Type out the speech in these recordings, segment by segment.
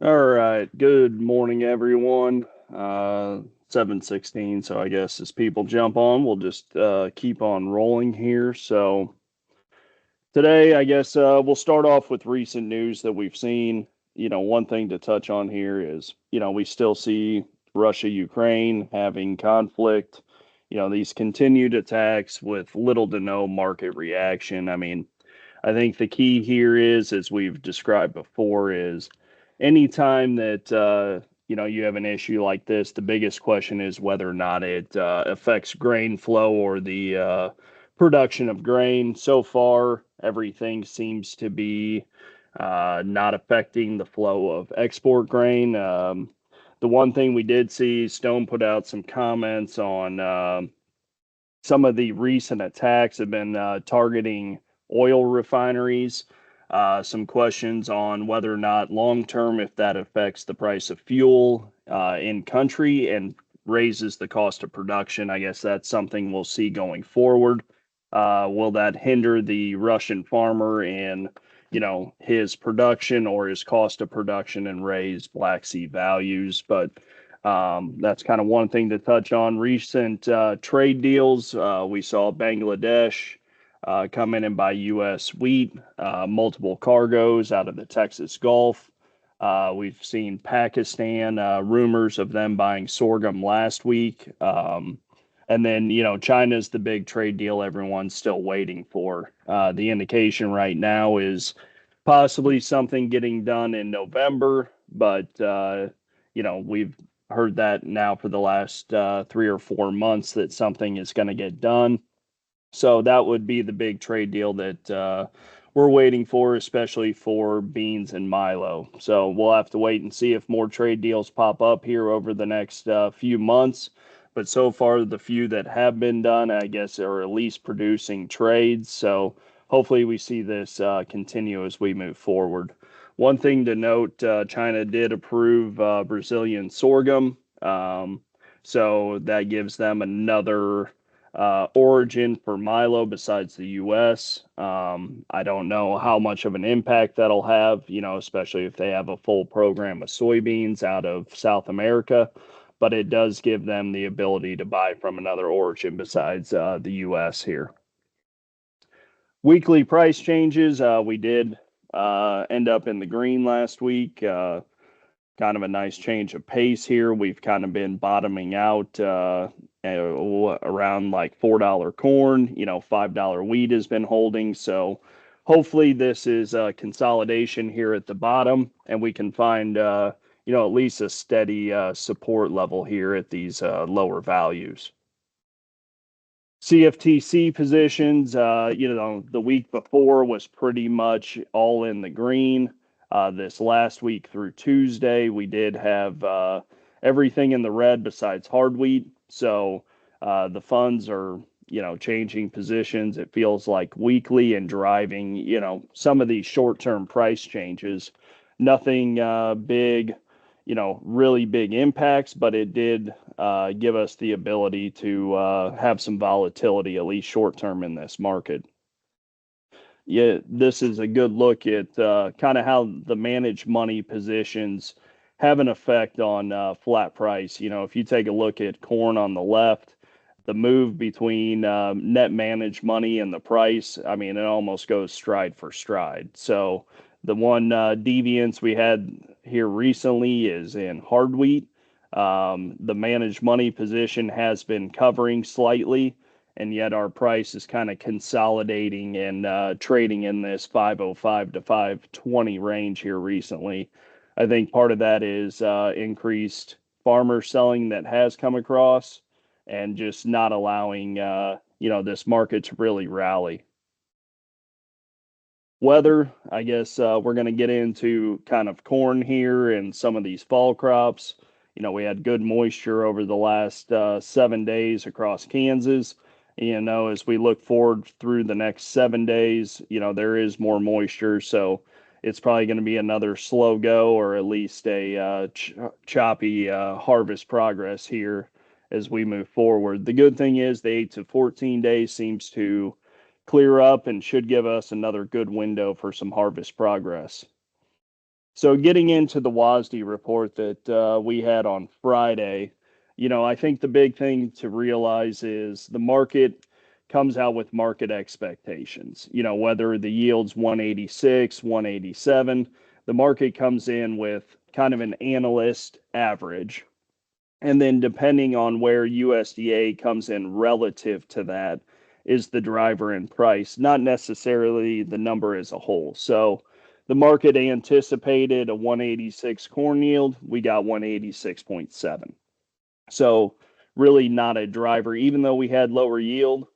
All right. Good morning, everyone. 7:16. So I guess as people jump on, we'll just keep on rolling here. So today, I guess we'll start off with recent news that we've seen. One thing to touch on here is, we still see Russia, Ukraine having conflict. These continued attacks with little to no market reaction. I mean, I think the key here is, as we've described before, is anytime that you have an issue like this, the biggest question is whether or not it affects grain flow or the production of grain. So far, everything seems to be not affecting the flow of export grain. The one thing we did see, Stone put out some comments on some of the recent attacks have been targeting oil refineries. Some questions on whether or not long term, if that affects the price of fuel in country and raises the cost of production. I guess that's something we'll see going forward. Will that hinder the Russian farmer in, his production or his cost of production and raise Black Sea values? But that's kind of one thing to touch on. Recent trade deals. We saw Bangladesh come in and buy U.S. wheat, multiple cargoes out of the Texas Gulf. We've seen Pakistan, rumors of them buying sorghum last week. And then, China's the big trade deal everyone's still waiting for. The indication right now is possibly something getting done in November, but, we've heard that now for the last 3 or 4 months that something is going to get done. So that would be the big trade deal that we're waiting for, especially for beans and milo. So we'll have to wait and see if more trade deals pop up here over the next few months. But so far, the few that have been done, I guess, are at least producing trades. So hopefully we see this continue as we move forward. One thing to note, China did approve Brazilian sorghum. So that gives them another origin for Milo besides the US. I don't know how much of an impact that'll have, especially if they have a full program of soybeans out of South America, but it does give them the ability to buy from another origin besides the US here. Weekly price changes, we did end up in the green last week. Kind of a nice change of pace here. We've kind of been bottoming out around like $4 corn, $5 wheat has been holding. So hopefully this is a consolidation here at the bottom and we can find, at least a steady support level here at these lower values. CFTC positions, the week before was pretty much all in the green. This last week through Tuesday, we did have everything in the red besides hard wheat. So the funds are, changing positions. It feels like weekly and driving, some of these short-term price changes. Nothing big, really big impacts, but it did give us the ability to have some volatility, at least short-term in this market. Yeah, this is a good look at kind of how the managed money positions have an effect on flat price. If you take a look at corn on the left, the move between net managed money and the price, I mean, it almost goes stride for stride. So the one deviance we had here recently is in hard wheat. The managed money position has been covering slightly, and yet our price is kind of consolidating and trading in this 505 to 520 range here recently. I think part of that is increased farmer selling that has come across and just not allowing, this market to really rally. Weather, I guess we're going to get into kind of corn here and some of these fall crops. We had good moisture over the last 7 days across Kansas. As we look forward through the next 7 days, there is more moisture. So it's probably going to be another slow go or at least a choppy harvest progress here as we move forward. The good thing is the 8 to 14 days seems to clear up and should give us another good window for some harvest progress. So getting into the WASDE report that we had on Friday, I think the big thing to realize is the market comes out with market expectations. Whether the yield's 186, 187, the market comes in with kind of an analyst average. And then depending on where USDA comes in relative to that is the driver in price, not necessarily the number as a whole. So the market anticipated a 186 corn yield. We got 186.7. So really not a driver, even though we had lower yield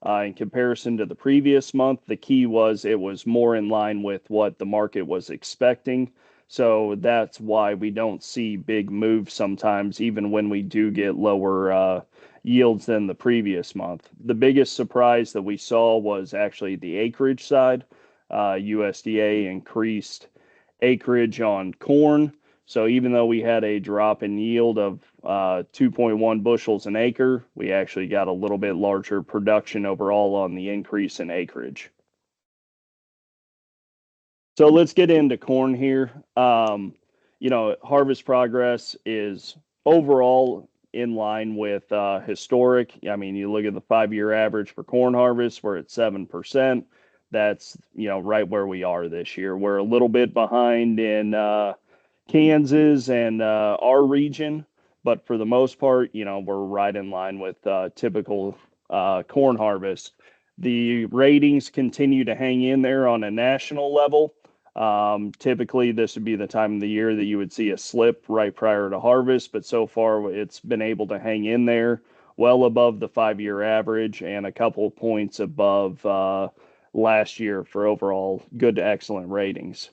in comparison to the previous month. The key was it was more in line with what the market was expecting. So that's why we don't see big moves sometimes, even when we do get lower yields than the previous month. The biggest surprise that we saw was actually the acreage side. USDA increased acreage on corn. So even though we had a drop in yield of 2.1 bushels an acre, we actually got a little bit larger production overall on the increase in acreage. So let's get into corn here. Harvest progress is overall in line with historic. I mean, you look at the 5-year average for corn harvest, we're at 7%. That's, right where we are this year. We're a little bit behind in Kansas and our region, but for the most part, we're right in line with typical corn harvest. The ratings continue to hang in there on a national level. Typically, this would be the time of the year that you would see a slip right prior to harvest, but so far it's been able to hang in there well above the 5-year average and a couple points above last year for overall good to excellent ratings.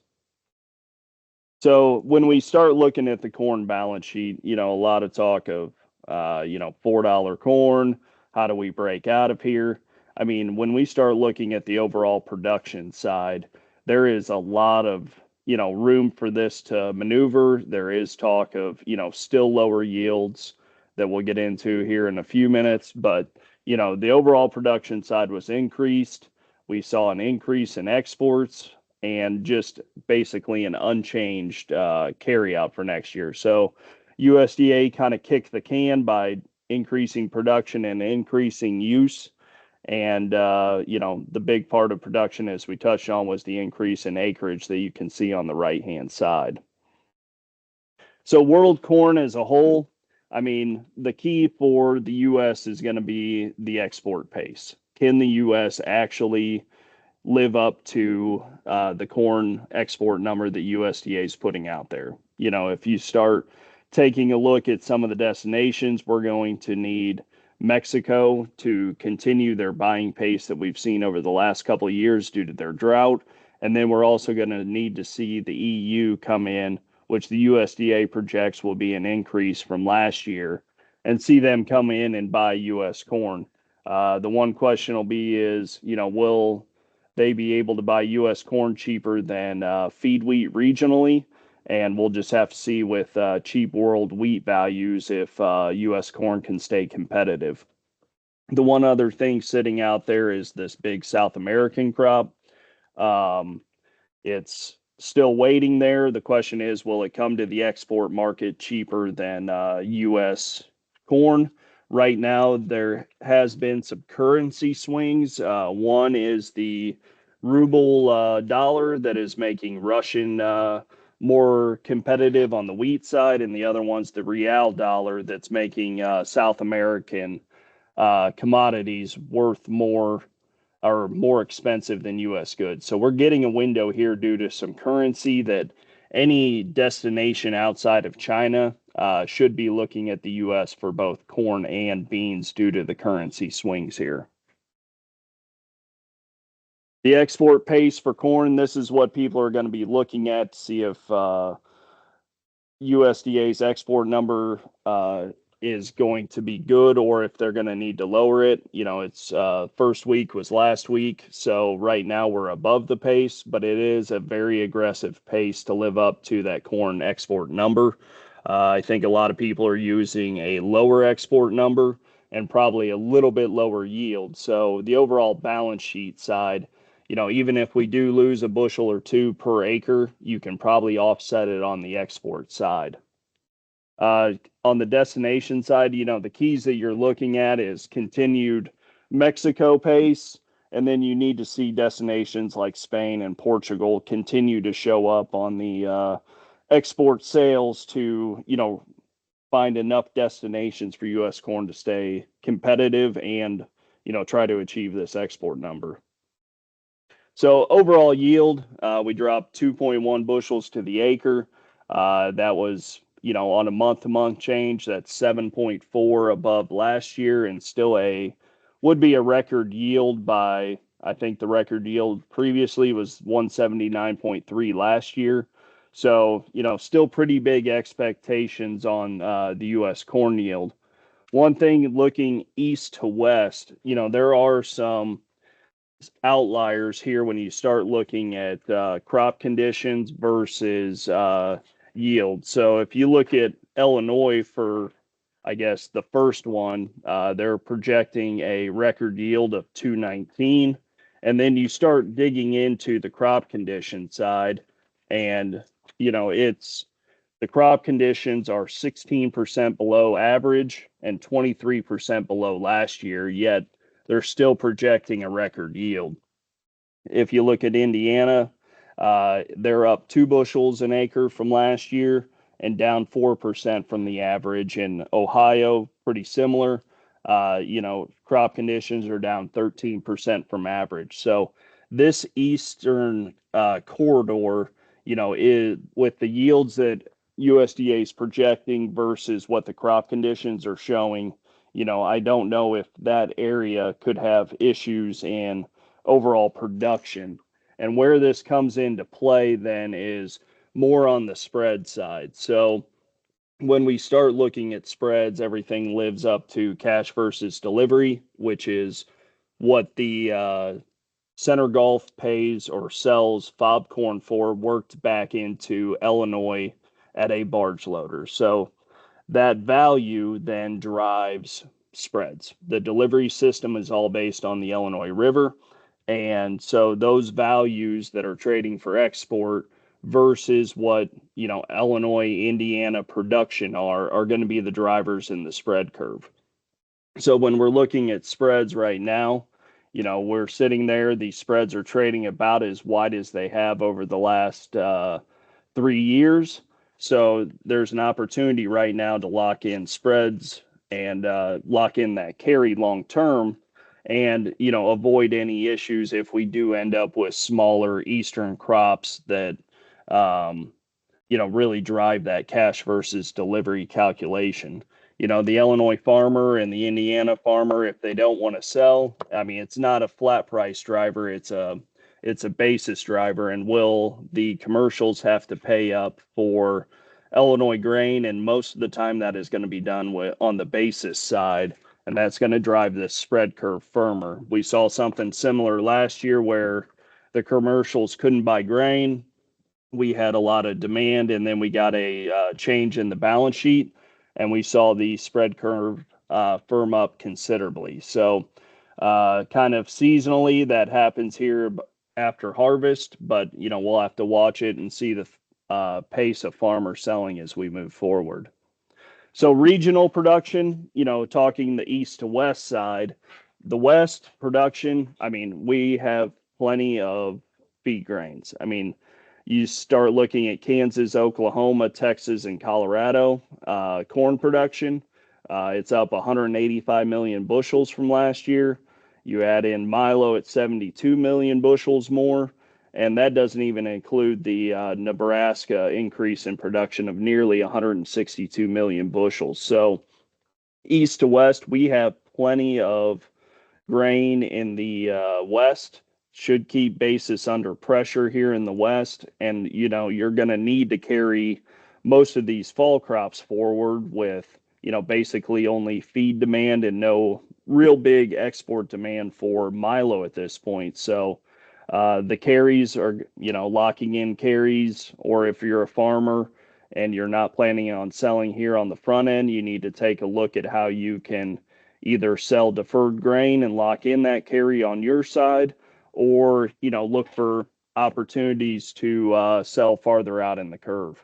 So when we start looking at the corn balance sheet, a lot of talk of, $4 corn. How do we break out of here? I mean, when we start looking at the overall production side, there is a lot of, room for this to maneuver. There is talk of, still lower yields that we'll get into here in a few minutes. But, the overall production side was increased. We saw an increase in exports and just basically an unchanged carryout for next year. So USDA kind of kicked the can by increasing production and increasing use. And, the big part of production, as we touched on, was the increase in acreage that you can see on the right-hand side. So world corn as a whole, I mean, the key for the U.S. is going to be the export pace. Can the U.S. actually live up to the corn export number that USDA is putting out there? If you start taking a look at some of the destinations, we're going to need Mexico to continue their buying pace that we've seen over the last couple of years due to their drought. And then we're also going to need to see the EU come in, which the USDA projects will be an increase from last year, and see them come in and buy U.S. corn. The one question will be is, will they be able to buy U.S. corn cheaper than feed wheat regionally? And we'll just have to see with cheap world wheat values if U.S. corn can stay competitive. The one other thing sitting out there is this big South American crop. It's still waiting there. The question is, will it come to the export market cheaper than U.S. corn? Right now, there has been some currency swings. One is the ruble dollar that is making Russian more competitive on the wheat side, and the other one's the real dollar that's making South American commodities worth more or more expensive than U.S. goods. So we're getting a window here due to some currency that any destination outside of China should be looking at the U.S. for both corn and beans due to the currency swings here. The export pace for corn, this is what people are going to be looking at to see if USDA's export number is going to be good or if they're going to need to lower it. It's first week was last week, so right now we're above the pace, but it is a very aggressive pace to live up to that corn export number. I think a lot of people are using a lower export number and probably a little bit lower yield. So the overall balance sheet side, even if we do lose a bushel or two per acre, you can probably offset it on the export side. On the destination side, the keys that you're looking at is continued Mexico pace, and then you need to see destinations like Spain and Portugal continue to show up on the export sales to, find enough destinations for U.S. corn to stay competitive and, try to achieve this export number. So overall yield, we dropped 2.1 bushels to the acre. That was, on a month-to-month change, that's 7.4 above last year, and still would be a record yield by, I think the record yield previously was 179.3 last year. So, still pretty big expectations on the U.S. corn yield. One thing looking east to west, there are some outliers here when you start looking at crop conditions versus yield. So if you look at Illinois for, I guess, the first one, they're projecting a record yield of 219. And then you start digging into the crop condition side, and, the crop conditions are 16% below average and 23% below last year, yet they're still projecting a record yield. If you look at Indiana, they're up 2 bushels an acre from last year and down 4% from the average. In Ohio, pretty similar. Crop conditions are down 13% from average. So this eastern corridor, is with the yields that USDA is projecting versus what the crop conditions are showing. I don't know if that area could have issues in overall production. And where this comes into play then is more on the spread side. So when we start looking at spreads, everything lives up to cash versus delivery, which is what the Center Gulf pays or sells FOB corn for, worked back into Illinois at a barge loader. So that value then drives spreads. The delivery system is all based on the Illinois River. And so those values that are trading for export versus what, Illinois, Indiana production are going to be the drivers in the spread curve. So when we're looking at spreads right now, we're sitting there, these spreads are trading about as wide as they have over the last 3 years. So there's an opportunity right now to lock in spreads and lock in that carry long term and, avoid any issues if we do end up with smaller eastern crops that, really drive that cash versus delivery calculation. The Illinois farmer and the Indiana farmer, if they don't want to sell, I mean, it's not a flat price driver. It's a basis driver. And will the commercials have to pay up for Illinois grain? And most of the time that is going to be done on the basis side. And that's going to drive this spread curve firmer. We saw something similar last year where the commercials couldn't buy grain. We had a lot of demand, and then we got a change in the balance sheet, and we saw the spread curve firm up considerably. So kind of seasonally that happens here after harvest, but we'll have to watch it and see the pace of farmer selling as we move forward. So regional production, talking the east to west side, the west production, I mean, we have plenty of feed grains. I mean, you start looking at Kansas, Oklahoma, Texas, and Colorado corn production. It's up 185 million bushels from last year. You add in Milo at 72 million bushels more, and that doesn't even include the Nebraska increase in production of nearly 162 million bushels. So east to west, we have plenty of grain in the west. Should keep basis under pressure here in the west, and you're going to need to carry most of these fall crops forward with basically only feed demand and no real big export demand for Milo at this point. So the carries are locking in carries, or if you're a farmer and you're not planning on selling here on the front end, you need to take a look at how you can either sell deferred grain and lock in that carry on your side, or, look for opportunities to sell farther out in the curve.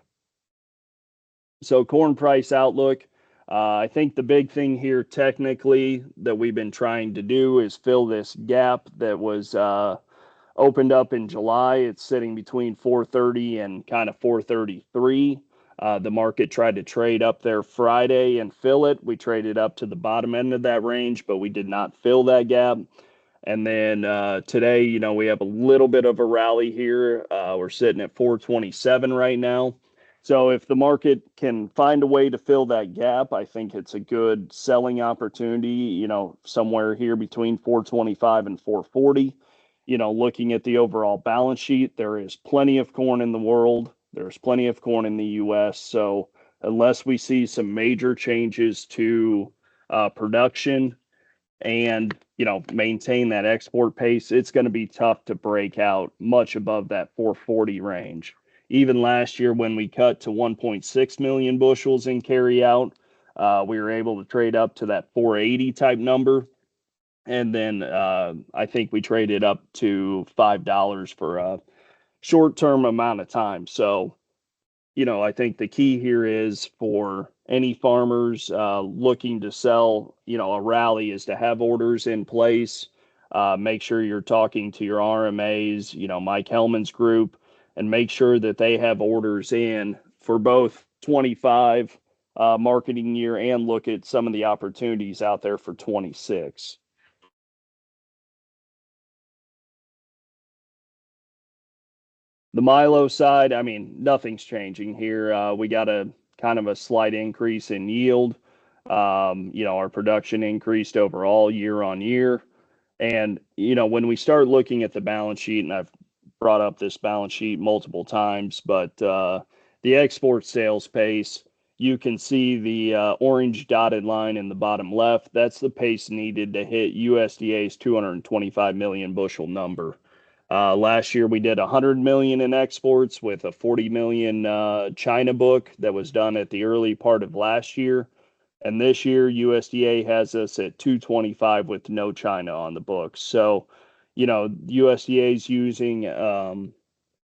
So corn price outlook, I think the big thing here technically that we've been trying to do is fill this gap that was opened up in July. It's sitting between 430 and kind of 433. The market tried to trade up there Friday and fill it. We traded up to the bottom end of that range, but we did not fill that gap. And then today, we have a little bit of a rally here. We're sitting at 427 right now. So if the market can find a way to fill that gap, I think it's a good selling opportunity, somewhere here between 425 and 440. Looking at the overall balance sheet, there is plenty of corn in the world. There's plenty of corn in the U.S. So unless we see some major changes to production and maintain that export pace, it's going to be tough to break out much above that 440 range. Even last year, when we cut to 1.6 million bushels in carry out, we were able to trade up to that 480 type number. And then I think we traded up to $5 for a short term amount of time. So, I think the key here is for any farmers looking to sell, a rally is to have orders in place. Make sure you're talking to your RMAs, Mike Hellman's group, and make sure that they have orders in for both 25 marketing year and look at some of the opportunities out there for 26. The Milo side, I mean, nothing's changing here. We got a kind of a slight increase in yield. Our production increased overall year on year. And, when we start looking at the balance sheet, and I've brought up this balance sheet multiple times, but the export sales pace, you can see the orange dotted line in the bottom left. That's the pace needed to hit USDA's 225 million bushel number. Last year we did 100 million in exports with a 40 million China book that was done at the early part of last year. And this year USDA has us at 225 with no China on the books. So, USDA is using an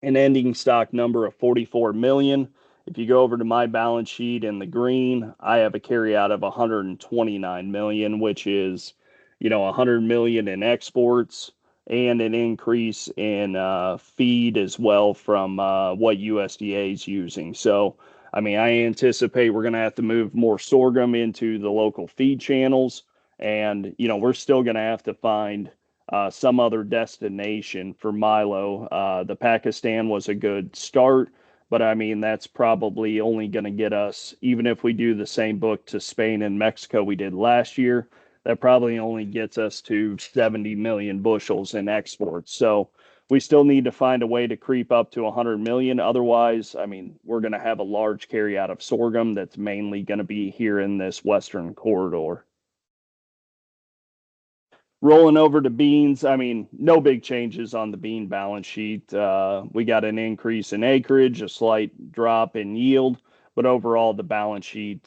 ending stock number of 44 million. If you go over to my balance sheet in the green, I have a carry out of 129 million, which is, 100 million in exports and an increase in feed as well from what USDA is using. So, I mean, I anticipate we're going to have to move more sorghum into the local feed channels. And, we're still going to have to find some other destination for Milo. The Pakistan was a good start, but I mean, that's probably only going to get us, even if we do the same book to Spain and Mexico we did last year, that probably only gets us to 70 million bushels in exports. So we still need to find a way to creep up to 100 million. Otherwise, I mean, we're going to have a large carry out of sorghum that's mainly going to be here in this Western corridor. Rolling over to beans, I mean, no big changes on the bean balance sheet. We got an increase in acreage, a slight drop in yield, but overall the balance sheet,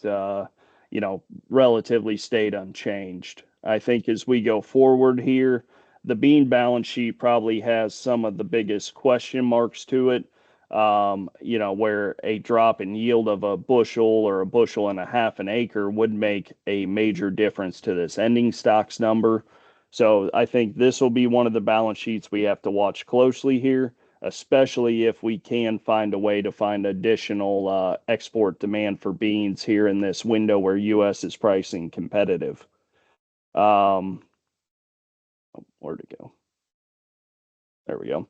relatively stayed unchanged. I think as we go forward here, the bean balance sheet probably has some of the biggest question marks to it. Where a drop in yield of a bushel or a bushel and a half an acre would make a major difference to this ending stocks number. So I think this will be one of the balance sheets we have to watch closely here, especially if we can find a way to find additional export demand for beans here in this window where U.S. is pricing competitive. Where'd it go? There we go.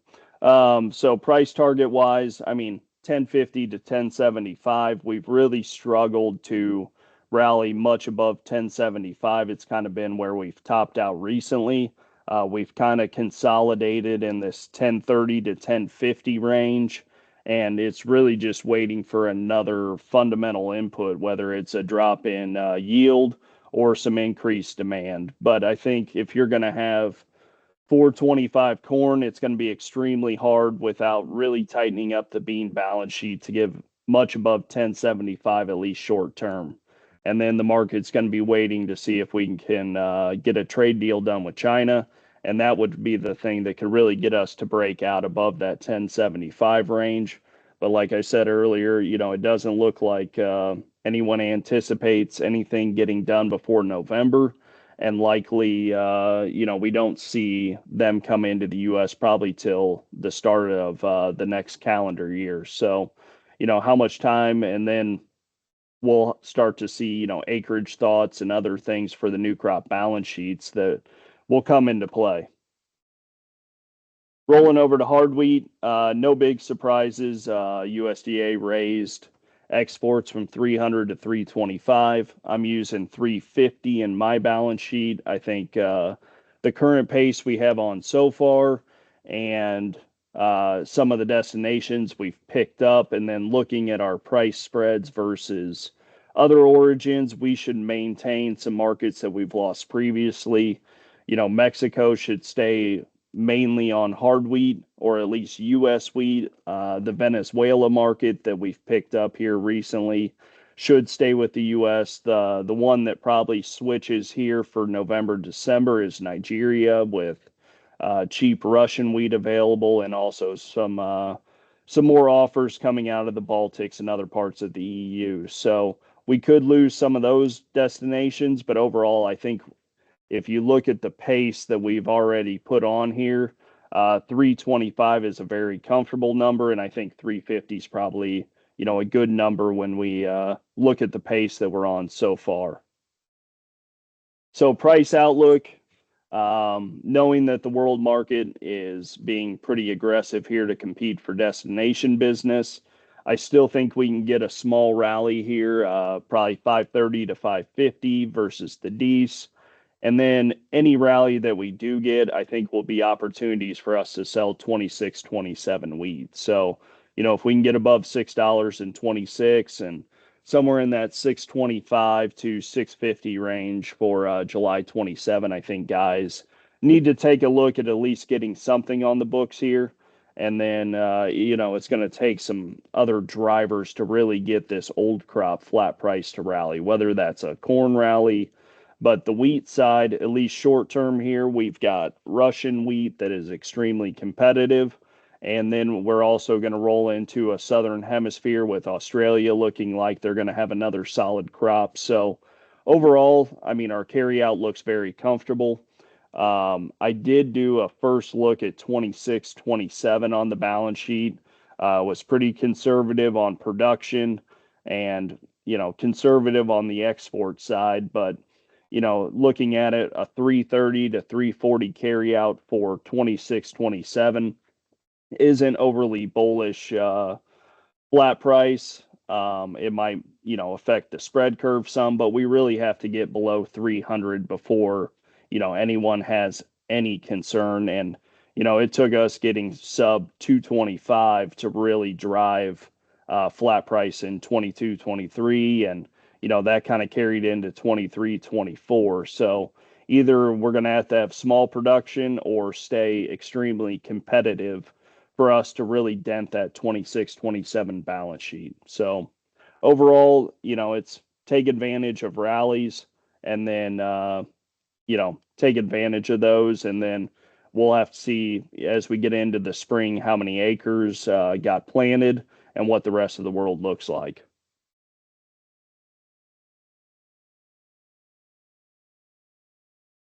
So price target wise, I mean, 1050 to 1075, we've really struggled to rally much above 1075. It's kind of been where we've topped out recently. We've kind of consolidated in this 1030 to 1050 range, and it's really just waiting for another fundamental input, whether it's a drop in yield or some increased demand. But I think if you're going to have 425 corn, it's going to be extremely hard without really tightening up the bean balance sheet to give much above 1075, at least short term. And then the market's going to be waiting to see if we can get a trade deal done with China. And that would be the thing that could really get us to break out above that 1075 range. But like I said earlier, it doesn't look like anyone anticipates anything getting done before November. And likely, we don't see them come into the U.S. probably till the start of the next calendar year. So, how much time, and then we'll start to see, acreage thoughts and other things for the new crop balance sheets that will come into play. Rolling over to hard wheat, no big surprises. USDA raised exports from 300 to 325. I'm using 350 in my balance sheet. I think the current pace we have on so far and some of the destinations we've picked up, and then looking at our price spreads versus other origins, we should maintain some markets that we've lost previously. Mexico should stay mainly on hard wheat, or at least U.S. wheat. The Venezuela market that we've picked up here recently should stay with the U.S. The one that probably switches here for November, December is Nigeria, with cheap Russian wheat available, and also some more offers coming out of the Baltics and other parts of the EU. So we could lose some of those destinations, but overall, I think if you look at the pace that we've already put on here, 325 is a very comfortable number, and I think 350 is probably, a good number when we look at the pace that we're on so far. So price outlook, knowing that the world market is being pretty aggressive here to compete for destination business, I still think we can get a small rally here, probably 530 to 550 versus the D's. And then any rally that we do get, I think will be opportunities for us to sell 26, 27 wheat. So, if we can get above $6.26 and somewhere in that 625 to 650 range for July 27, I think guys need to take a look at least getting something on the books here. And then, it's going to take some other drivers to really get this old crop flat price to rally, whether that's a corn rally. But the wheat side, at least short term here, we've got Russian wheat that is extremely competitive. And then we're also going to roll into a southern hemisphere with Australia looking like they're going to have another solid crop. So overall, I mean, our carryout looks very comfortable. I did do a first look at 26, 27 on the balance sheet. Was pretty conservative on production and, conservative on the export side, but looking at it, a 330 to 340 carryout for 26, 27 isn't overly bullish flat price. It might, affect the spread curve some, but we really have to get below 300 before, anyone has any concern. And, it took us getting sub 225 to really drive flat price in 22, 23. And, that kind of carried into 23, 24. So either we're going to have small production or stay extremely competitive for us to really dent that 26, 27 balance sheet. So overall, it's take advantage of rallies and then, take advantage of those. And then we'll have to see as we get into the spring how many acres got planted and what the rest of the world looks like.